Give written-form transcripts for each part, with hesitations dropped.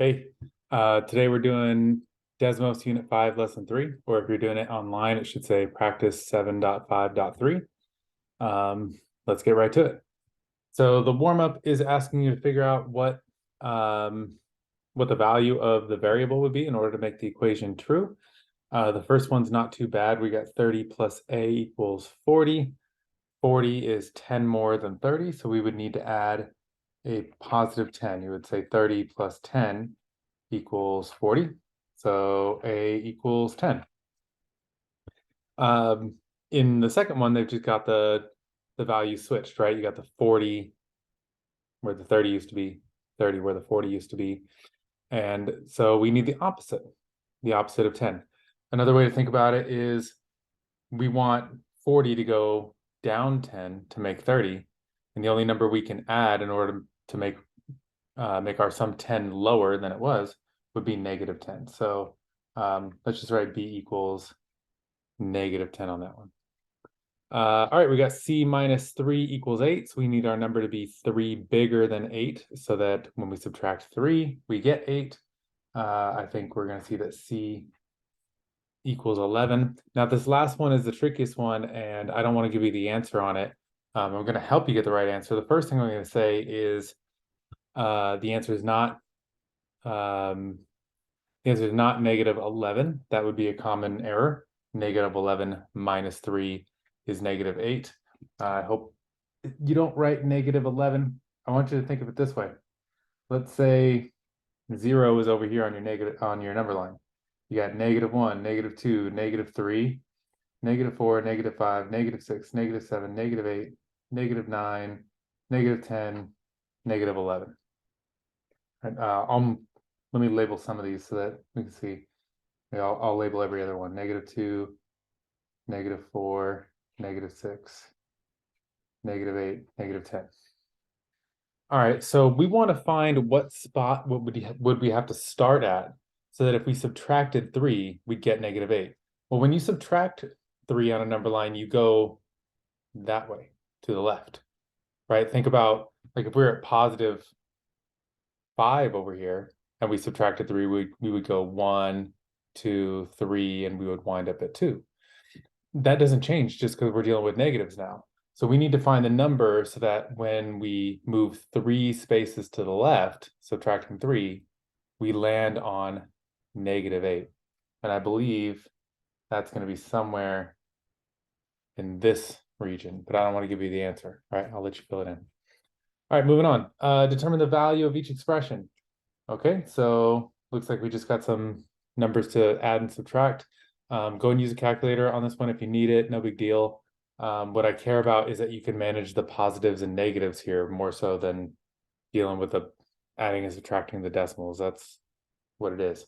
Hey, today we're doing Desmos Unit 5, Lesson 3, or if you're doing it online, it should say Practice 7.5.3. Let's get right to it. So the warm-up is asking you to figure out what the value of the variable would be in order to make the equation true. The first one's not too bad. We got 30 plus a equals 40. 40 is 10 more than 30, so we would need to add a positive 10. You would say 30 plus 10 equals 40. So a equals 10. In the second one, they've just got the value switched, right? You got the 40 where the 30 used to be, 30 where the 40 used to be. And so we need the opposite of 10. Another way to think about it is we want 40 to go down 10 to make 30. And the only number we can add in order to make our sum 10 lower than it was would be negative 10. So let's just write b equals negative 10 on that one. All right, we got c minus 3 equals 8. So we need our number to be 3 bigger than 8 so that when we subtract 3, we get 8. I think we're going to see that c equals 11. Now, this last one is the trickiest one, and I don't want to give you the answer on it. I'm going to help you get the right answer. The first thing I'm going to say is the answer is not negative 11. That would be a common error. Negative 11 minus 3 is negative 8. I hope you don't write negative 11. I want you to think of it this way. Let's say 0 is over here on your number line. You got negative 1, negative 2, negative 3, negative 4, negative 5, negative 6, negative 7, negative 8, negative 9, negative 10, negative 11. And let me label some of these so that we can see. Yeah, I'll label every other one. Negative 2, negative 4, negative 6, negative 8, negative 10. All right, so we want to find what spot would we have to start at so that if we subtracted 3, we'd get negative 8. Well, when you subtract 3 on a number line, you go that way to the left, right? Think about like if we're at positive 5 over here and we subtracted 3, we would go 1, 2, 3, and we would wind up at 2. That doesn't change just because we're dealing with negatives now. So we need to find the number so that when we move 3 spaces to the left, subtracting 3, we land on negative 8. And I believe that's going to be somewhere in this region, but I don't want to give you the answer. All right, I'll let you fill it in. All right, moving on. Determine the value of each expression. Okay, so looks like we just got some numbers to add and subtract. Go and use a calculator on this one if you need it, no big deal. What I care about is that you can manage the positives and negatives here more so than dealing with the adding and subtracting the decimals. That's what it is.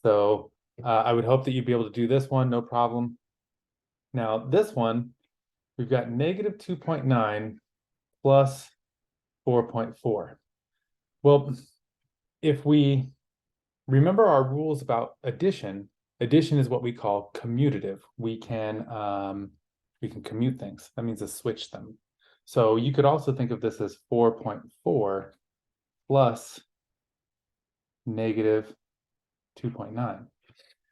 So I would hope that you'd be able to do this one, no problem. Now this one, we've got negative 2.9 plus 4.4. Well, if we remember our rules about addition, addition is what we call commutative. We can commute things. That means to switch them. So you could also think of this as 4.4 plus negative 2.9.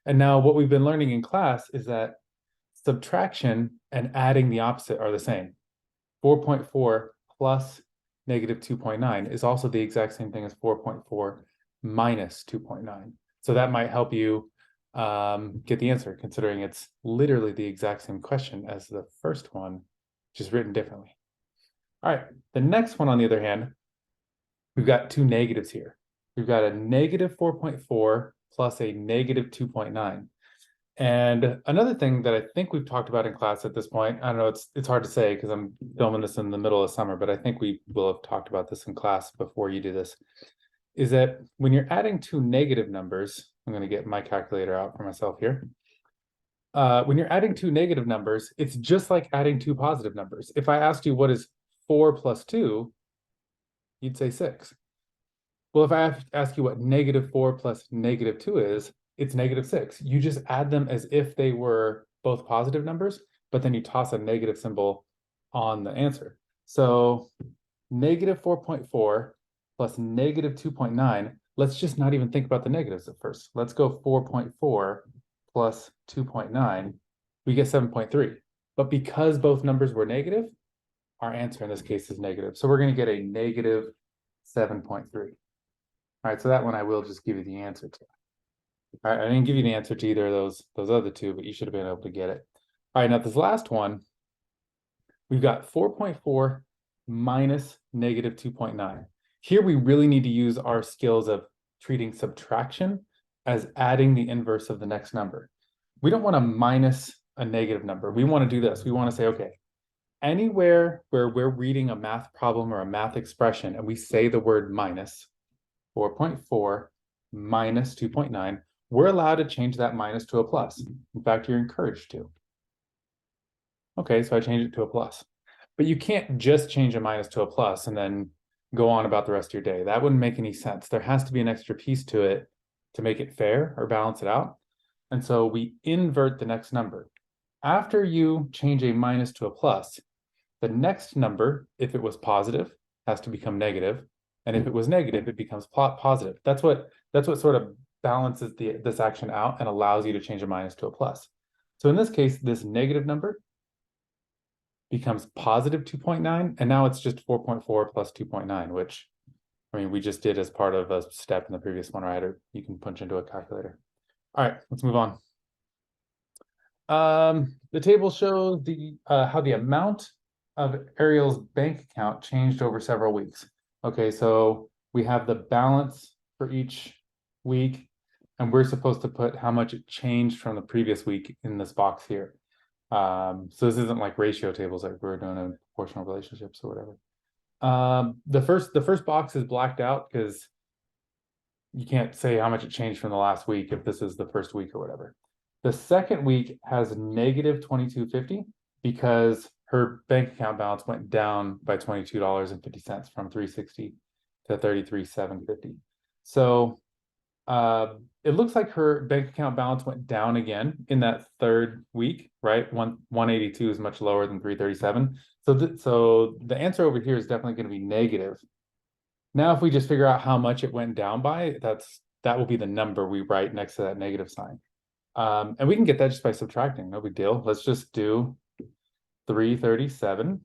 And now what we've been learning in class is that subtraction and adding the opposite are the same. 4.4 plus negative 2.9 is also the exact same thing as 4.4 minus 2.9. So that might help you get the answer, considering it's literally the exact same question as the first one, just written differently. All right, the next one, on the other hand, we've got two negatives here. We've got a negative 4.4 plus a negative 2.9. And another thing that I think we've talked about in class at this point, I don't know, it's hard to say because I'm filming this in the middle of summer, but I think we will have talked about this in class before you do this, is that when you're adding two negative numbers, I'm going to get my calculator out for myself here. When you're adding two negative numbers, it's just like adding two positive numbers. If I asked you what is 4 plus 2, you'd say 6. Well, if I ask you what negative 4 plus negative 2 is, it's negative 6. You just add them as if they were both positive numbers, but then you toss a negative symbol on the answer. So negative 4.4 plus negative 2.9, let's just not even think about the negatives at first. Let's go 4.4 plus 2.9, we get 7.3. But because both numbers were negative, our answer in this case is negative. So we're going to get a negative 7.3. All right, so that one I will just give you the answer to. All right, I didn't give you the answer to either of those other two, but you should have been able to get it. All right, now this last one, we've got 4.4 minus negative 2.9. Here we really need to use our skills of treating subtraction as adding the inverse of the next number. We don't want to minus a negative number. We want to do this. We want to say, okay, anywhere where we're reading a math problem or a math expression and we say the word minus, 4.4 minus 2.9, we're allowed to change that minus to a plus. In fact, you're encouraged to. Okay, so I changed it to a plus. But you can't just change a minus to a plus and then go on about the rest of your day. That wouldn't make any sense. There has to be an extra piece to it to make it fair or balance it out. And so we invert the next number. After you change a minus to a plus, the next number, if it was positive, has to become negative. And if it was negative, it becomes positive. That's what sort of balances this action out and allows you to change a minus to a plus. So in this case, this negative number becomes positive 2.9, and now it's just 4.4 plus 2.9, which, I mean, we just did as part of a step in the previous one, right? Or you can punch into a calculator. All right, let's move on. The table shows how the amount of Ariel's bank account changed over several weeks. Okay, so we have the balance for each week, and we're supposed to put how much it changed from the previous week in this box here. So this isn't like ratio tables like we're doing in proportional relationships or whatever. The first box is blacked out because you can't say how much it changed from the last week if this is the first week or whatever. The second week has negative 22.50 because her bank account balance went down by $22.50 from 360 to 33,750. So it looks like her bank account balance went down again in that third week, right? 182 is much lower than 337. So the answer over here is definitely going to be negative. Now, if we just figure out how much it went down by, that will be the number we write next to that negative sign. And we can get that just by subtracting, no big deal. Let's just do 337.50.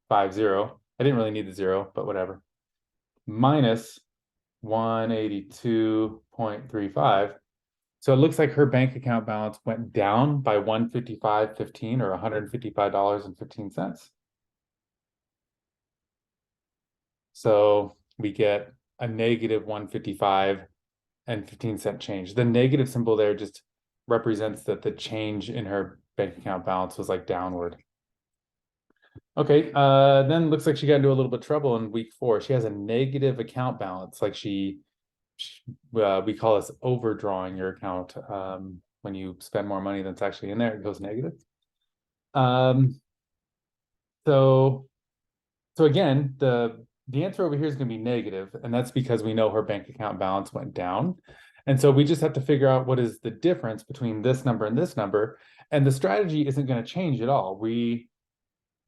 I didn't really need the zero, but whatever. Minus 182.35. So it looks like her bank account balance went down by 155.15 or $155.15. So we get a negative 155.15 change. The negative symbol there just represents that the change in her bank account balance was like downward. Okay, then looks like she got into a little bit of trouble in week 4. She has a negative account balance, like we call this overdrawing your account. When you spend more money than it's actually in there, it goes negative. So again, the answer over here is going to be negative, and that's because we know her bank account balance went down. And so we just have to figure out what is the difference between this number and this number. And the strategy isn't going to change at all.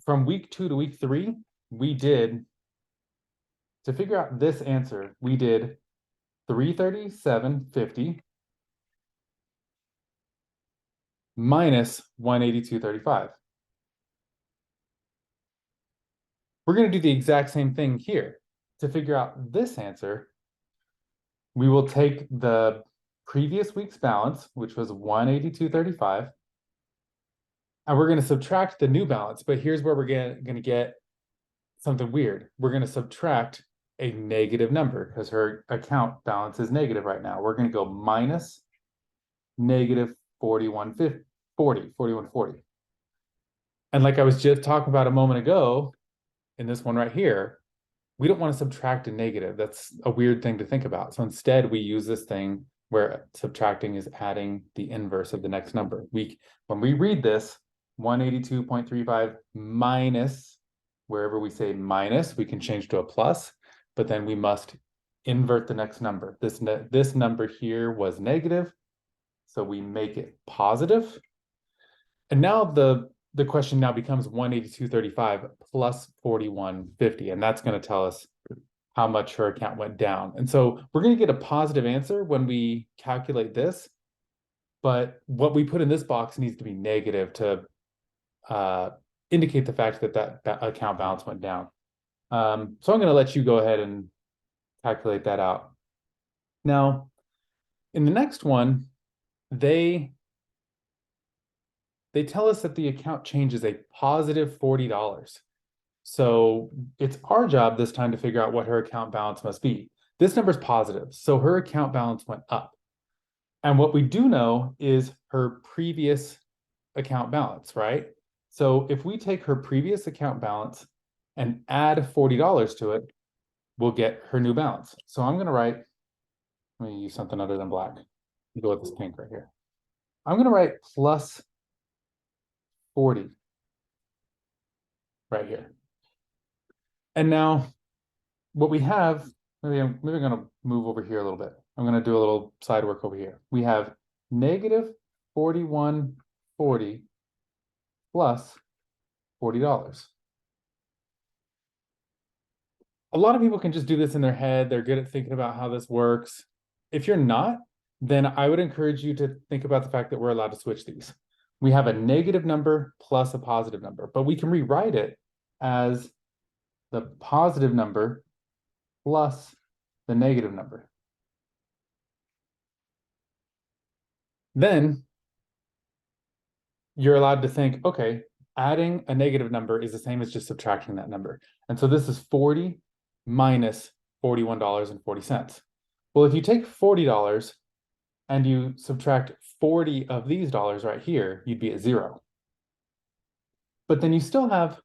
From week 2 to week 3, to figure out this answer, we did 337.50 minus 182.35. We're going to do the exact same thing here. To figure out this answer, we will take the previous week's balance, which was 182.35, and we're going to subtract the new balance. But here's where we're going to get something weird. We're going to subtract a negative number because her account balance is negative right now. We're going to go minus negative 41.40. And like I was just talking about a moment ago, in this one right here, we don't want to subtract a negative. That's a weird thing to think about. So instead, we use this thing where subtracting is adding the inverse of the next number. When we read this, 182.35 minus, wherever we say minus, we can change to a plus, but then we must invert the next number. This number here was negative, so we make it positive. And now the question now becomes 182.35 plus 41.50, and that's going to tell us how much her account went down. And so we're going to get a positive answer when we calculate this, but what we put in this box needs to be negative to indicate the fact that that account balance went down. So I'm going to let you go ahead and calculate that out. Now, in the next one, they tell us that the account change is a positive $40. So it's our job this time to figure out what her account balance must be. This number is positive, so her account balance went up. And what we do know is her previous account balance, right? So if we take her previous account balance and add $40 to it, we'll get her new balance. So I'm going to write, let me use something other than black. Go with this pink right here. I'm going to write plus 40 right here. And now what we have, maybe I'm going to move over here a little bit. I'm going to do a little side work over here. We have negative 4140 plus $40. A lot of people can just do this in their head. They're good at thinking about how this works. If you're not, then I would encourage you to think about the fact that we're allowed to switch these. We have a negative number plus a positive number, but we can rewrite it as the positive number plus the negative number. Then you're allowed to think, okay, adding a negative number is the same as just subtracting that number. And so this is 40 minus $41.40. Well, if you take $40 and you subtract 40 of these dollars right here, you'd be at 0. But then you still have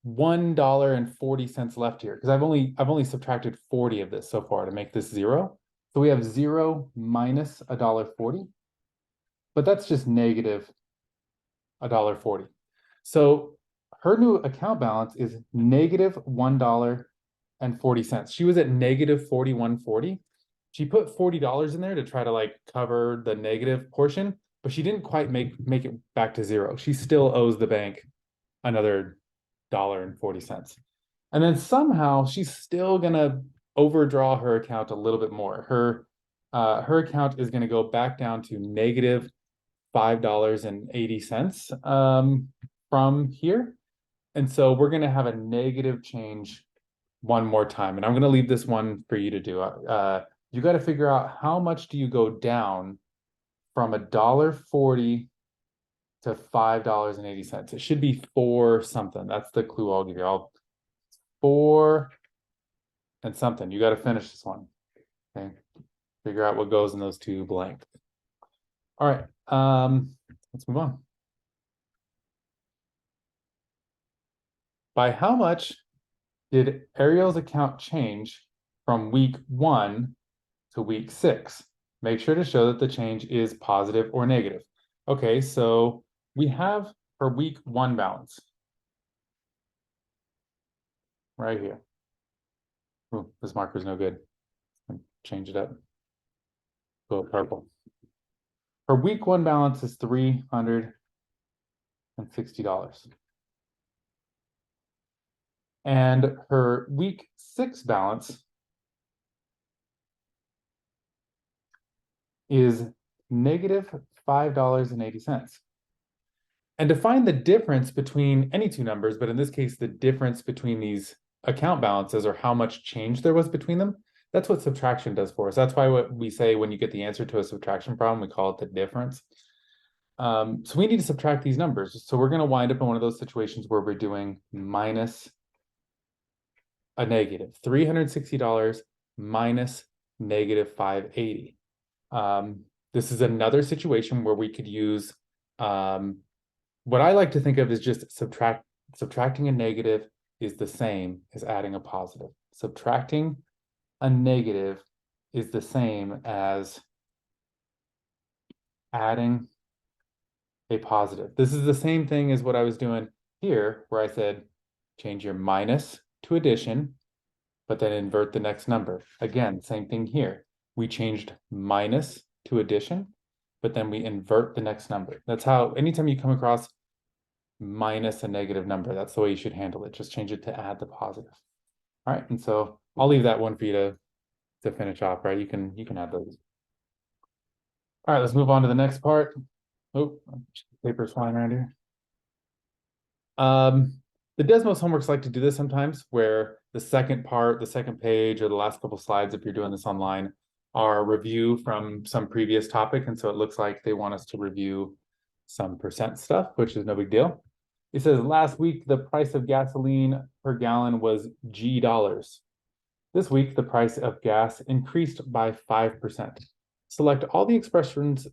$1.40 left here because I've only subtracted 40 of this so far to make this 0. So we have 0 minus $1.40, but that's just negative $1.40. So her new account balance is negative $1.40. She was at negative 41.40. She put $40 in there to try to like cover the negative portion, but she didn't quite make it back to 0. She still owes the bank another $1.40. And then somehow she's still gonna overdraw her account a little bit more. Her account is gonna go back down to negative $5.80 from here. And so we're gonna have a negative change one more time. And I'm gonna leave this one for you to do. You got to figure out how much do you go down from $1.40 to $5.80. It should be 4 something. That's the clue I'll give you. 4 and something. You got to finish this one. Okay. Figure out what goes in those two blanks. All right. Let's move on. By how much did Ariel's account change from week 1 to week 6? Make sure to show that the change is positive or negative. Okay, so we have her week 1 balance right here. Ooh, this marker's no good. Change it up. Go purple. Her week 1 balance is $360. And her week 6 balance is negative $5.80. And to find the difference between any two numbers, but in this case, the difference between these account balances or how much change there was between them, that's what subtraction does for us. That's why what we say when you get the answer to a subtraction problem, we call it the difference. So we need to subtract these numbers. So we're going to wind up in one of those situations where we're doing minus a negative. $360 minus negative $580. This is another situation where we could use what I like to think of as just subtracting a negative is the same as adding a positive. Subtracting a negative is the same as adding a positive. This is the same thing as what I was doing here, where I said change your minus to addition, but then invert the next number. Again, same thing here. We changed minus to addition, but then we invert the next number. That's how, anytime you come across minus a negative number, that's the way you should handle it. Just change it to add the positive. All right, and so I'll leave that one for you to finish off, right? You can add those. All right, let's move on to the next part. Oh, paper's flying around here. The Desmos homeworks like to do this sometimes, where the second part, the second page, or the last couple slides, if you're doing this online, are a review from some previous topic. And so it looks like they want us to review some percent stuff, which is no big deal. It says last week, the price of gasoline per gallon was G dollars. This week, the price of gas increased by 5%. Select all the expressions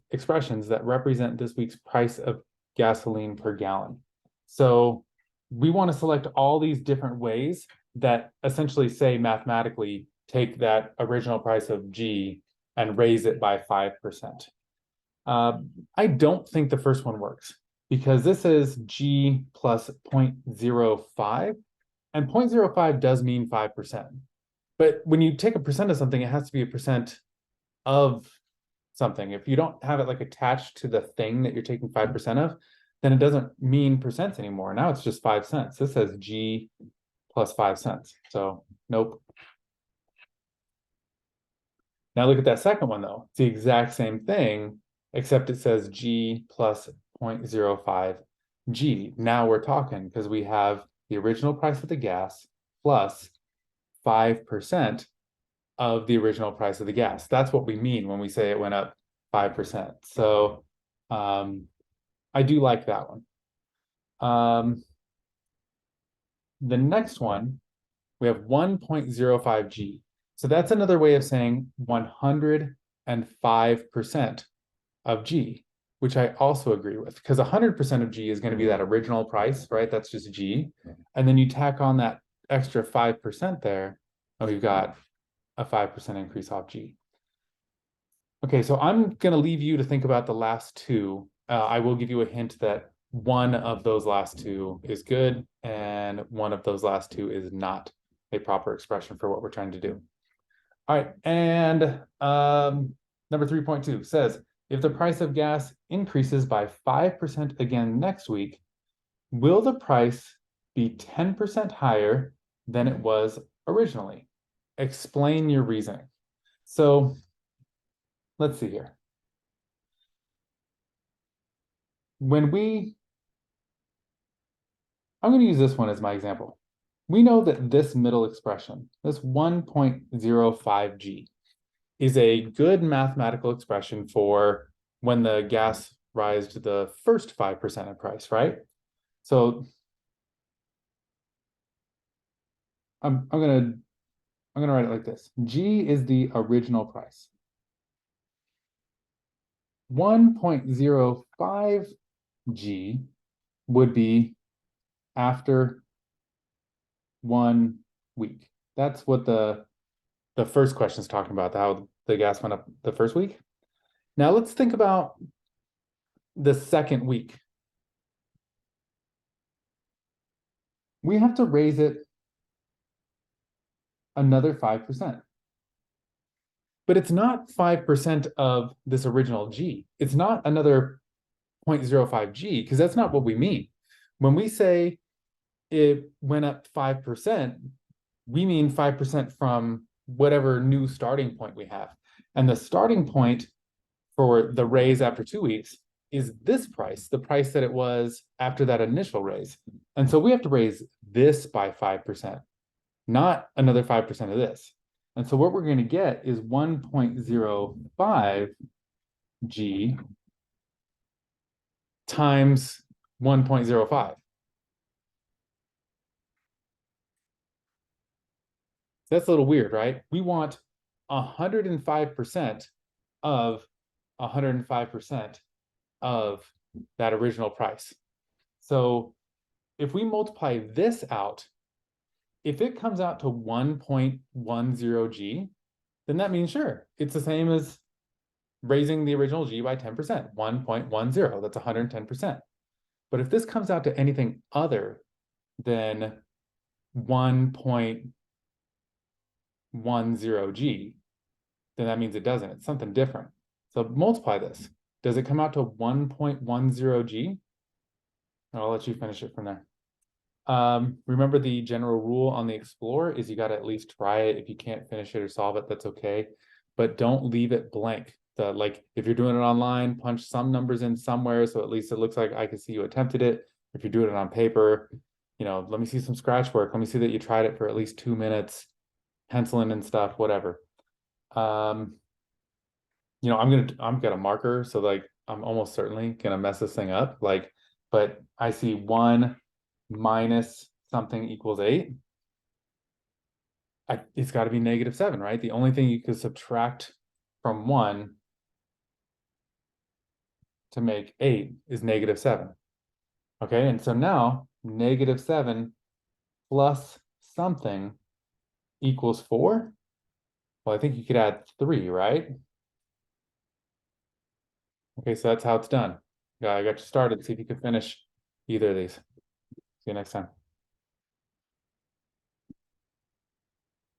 that represent this week's price of gasoline per gallon. So we want to select all these different ways that essentially say mathematically take that original price of G and raise it by 5%. I don't think the first one works because this is G plus 0.05, and 0.05 does mean 5%. But when you take a percent of something, it has to be a percent of something. If you don't have it like attached to the thing that you're taking 5% of, then it doesn't mean percents anymore. Now it's just 5 cents. This says G plus 5 cents. So nope. Now look at that second one though. It's the exact same thing, except it says G plus 0.05 G. Now we're talking because we have the original price of the gas plus 5% of the original price of the gas. That's what we mean when we say it went up 5%. So I do like that one. The next one, we have 1.05 G. So that's another way of saying 105% of G, which I also agree with, because 100% of G is going to be that original price, right? That's just G. And then you tack on that extra 5% there, and we've got a 5% increase off G. Okay, so I'm going to leave you to think about the last two. I will give you a hint that one of those last two is good and one of those last two is not a proper expression for what we're trying to do. All right, and number 3.2 says, if the price of gas increases by 5% again next week, will the price be 10% higher than it was originally? Explain your reasoning. So let's see here. I'm going to use this one as my example. We know that this middle expression, this 1.05 G, is a good mathematical expression for when the gas rises to the first 5% of price, right? So I'm gonna write it like this. G is the original price. 1.05 G would be after 1 week. That's what the first question is talking about, how the gas went up the first week. Now let's think about the second week. We have to raise it another 5%. But it's not 5% of this original G. It's not another 0.05 G, because that's not what we mean. When we say it went up 5%, we mean 5% from whatever new starting point we have. And the starting point for the raise after 2 weeks is this price, the price that it was after that initial raise. And so we have to raise this by 5%, not another 5% of this. And so what we're going to get is 1.05 G times 1.05. That's a little weird, right? We want 105% of 105% of that original price. So if we multiply this out, if it comes out to 1.10 G, then that means, sure, it's the same as raising the original G by 10%, 1.10, that's 110%. But if this comes out to anything other than 1.10 G, then that means it doesn't. It's something different. So multiply this. Does it come out to 1.10 G? I'll let you finish it from there. Remember the general rule on the Explore is you got to at least try it. If you can't finish it or solve it, that's okay. But don't leave it blank. Like if you're doing it online, punch some numbers in somewhere so at least it looks like I can see you attempted it. If you're doing it on paper, let me see some scratch work. Let me see that you tried it for at least 2 minutes, penciling and stuff, whatever. I'm got a marker, so like I'm almost certainly gonna mess this thing up. But I see 1 minus something equals 8. It's got to be -7, right? The only thing you could subtract from 1 to make 8 is -7. Okay, and so now -7 plus something equals 4. Well, I think you could add 3, right? Okay, so that's how it's done. Yeah, I got you started. See if you can finish either of these. See you next time.